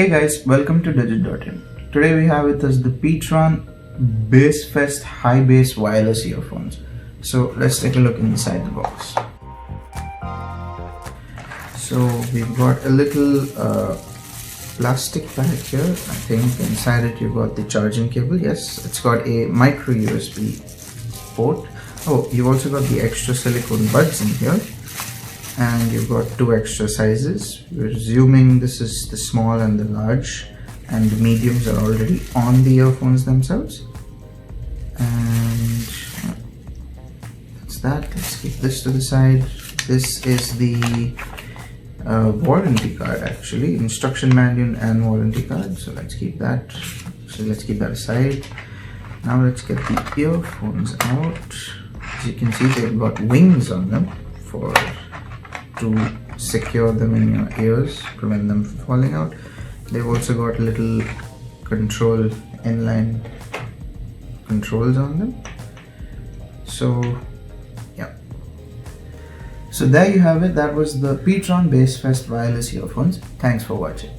Hey guys, welcome to Digit.in. Today we have with us the pTron BassFest high bass wireless earphones. So let's take a look inside the box. So we've got a little plastic bag here. I think inside it you've got the charging cable. Yes, it's got a micro USB port. Oh, you've also got the extra silicone buds in here. And you've got two extra sizes. We're assuming this is the small and the large, and the mediums are already on the earphones themselves. And that's that. Let's keep this to the side. This is the warranty card, actually, instruction manual and warranty card. So let's keep that. Aside. Now let's get the earphones out. As you can see, they've got wings on them to secure them in your ears, prevent them from falling out. They've also got little inline controls on them. So yeah, so there you have it. That was the pTron BassFest wireless earphones. Thanks for watching.